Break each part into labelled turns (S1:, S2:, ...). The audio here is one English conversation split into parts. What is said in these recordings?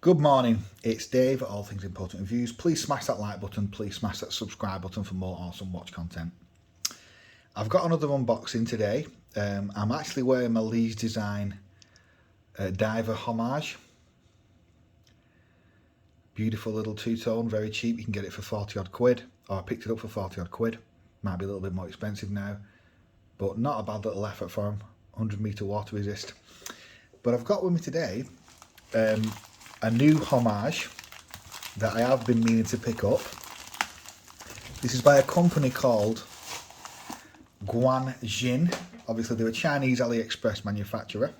S1: Good morning, it's Dave at All Things Important Reviews. Please smash that like button, please smash that subscribe button for more awesome watch content. I've got another unboxing today. I'm actually wearing my Lee's Design Diver Homage. Beautiful little two-tone, very cheap. You can get it for 40 odd quid, or I picked it up for 40 odd quid. Might be a little bit more expensive now, but not a bad little effort for them. 100 meter water resist. But I've got with me today a new homage that I have been meaning to pick up. This is by a company called Guanqin. Obviously they're a Chinese AliExpress manufacturer.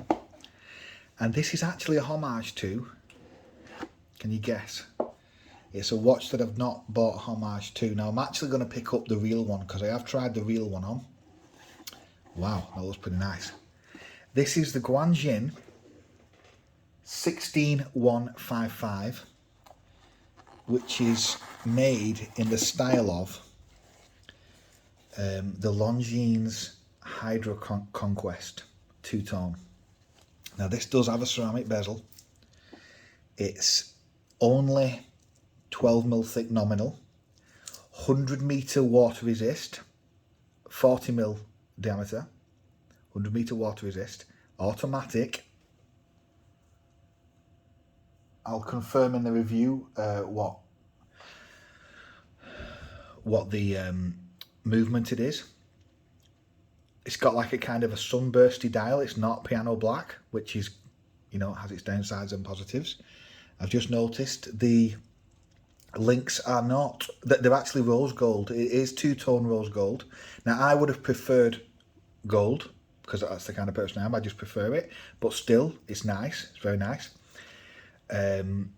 S1: And this is actually a homage to, can you guess? It's a watch that I've not bought a homage to. Now I'm actually going to pick up the real one because I have tried the real one on. Wow, that looks pretty nice. This is the Guanqin 16155, which is made in the style of the Longines Hydro Conquest two-tone. Now this does have a ceramic bezel. It's only 12mm thick nominal, 100 meter water resist, 40mm diameter, 100 meter water resist, automatic. I'll confirm in the review what the movement it is. It's got like a kind of a sunbursty dial. It's not piano black, which is, you know, has its downsides and positives. I've just noticed the links are not, they're actually rose gold. It is two-tone rose gold. Now I would have preferred gold because that's the kind of person I am. I just prefer it, but still it's nice. It's very nice. You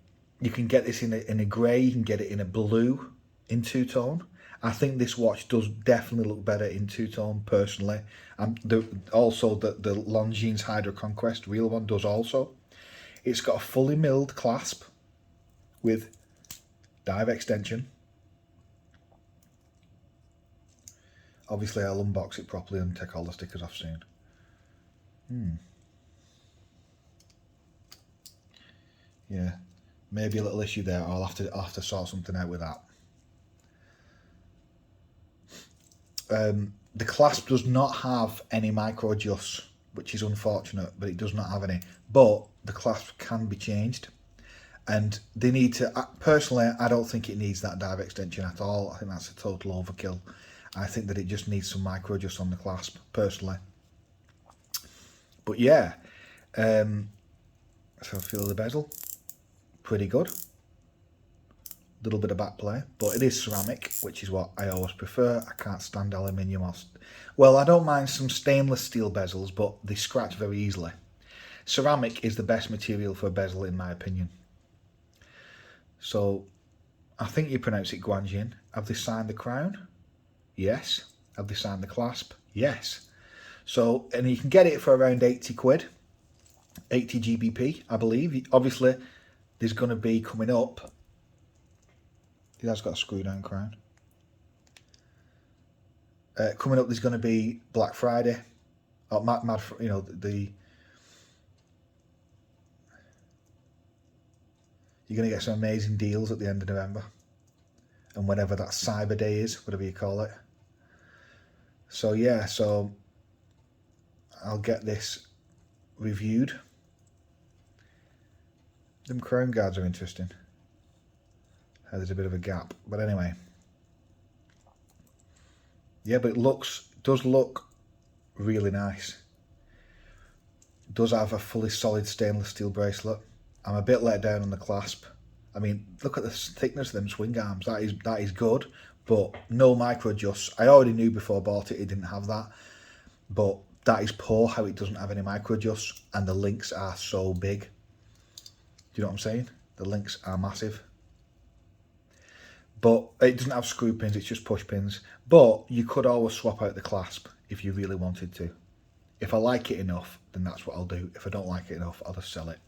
S1: can get this in a grey, you can get it in a blue in two-tone. I think this watch does definitely look better in two-tone personally. Also the Longines Hydro Conquest real one does also. It's got a fully milled clasp with dive extension. Obviously I'll unbox it properly and take all the stickers off soon. Yeah, maybe a little issue there. I'll have to sort something out with that. The clasp does not have any micro adjusts, which is unfortunate, but it does not have any. But the clasp can be changed, and they need to. Personally, I don't think it needs that dive extension at all. I think that's a total overkill. I think that it just needs some micro adjusts on the clasp, personally. But yeah, so feel the bezel. Pretty good. Little bit of back play, but it is ceramic, which is what I always prefer. I can't stand aluminium or, well, I don't mind some stainless steel bezels, but they scratch very easily. Ceramic is the best material for a bezel in my opinion. So I think you pronounce it Guanqin. Have they signed the crown? Yes. Have they signed the clasp? Yes. So, and you can get it for around 80 quid, 80 GBP, I believe. Obviously there's going to be coming up, it has got a screw down crown. Coming up there's going to be Black Friday, or you know, you're going to get some amazing deals at the end of November, and whenever that Cyber Day is, whatever you call it. So yeah, so I'll get this reviewed. Them crown guards are interesting. There's a bit of a gap, but anyway. Yeah, but it does look really nice. It does have a fully solid stainless steel bracelet. I'm a bit let down on the clasp. I mean, look at the thickness of them swing arms. That is good, but no micro adjusts. I already knew before I bought it didn't have that, but that is poor how it doesn't have any micro adjusts, and the links are so big. Do you know what I'm saying? The links are massive. But it doesn't have screw pins, it's just push pins. But you could always swap out the clasp if you really wanted to. If I like it enough, then that's what I'll do. If I don't like it enough, I'll just sell it.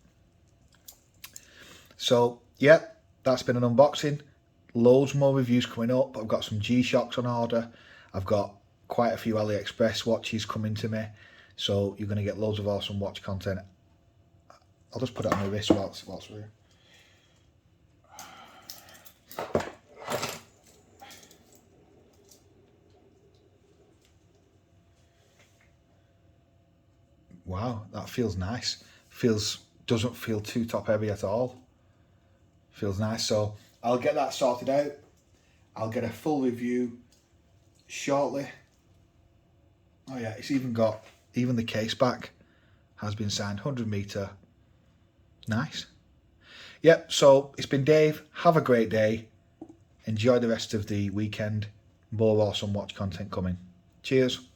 S1: So, yeah, that's been an unboxing. Loads more reviews coming up. I've got some G-Shocks on order. I've got quite a few AliExpress watches coming to me. So you're going to get loads of awesome watch content. I'll just put it on my wrist whilst we're Wow, that feels nice. Doesn't feel too top heavy at all. Feels nice. So I'll get that sorted out. I'll get a full review shortly. Oh yeah, it's even the case back has been signed, 100 meter. Nice. Yep, so it's been Dave. Have a great day. Enjoy the rest of the weekend. More awesome watch content coming. Cheers.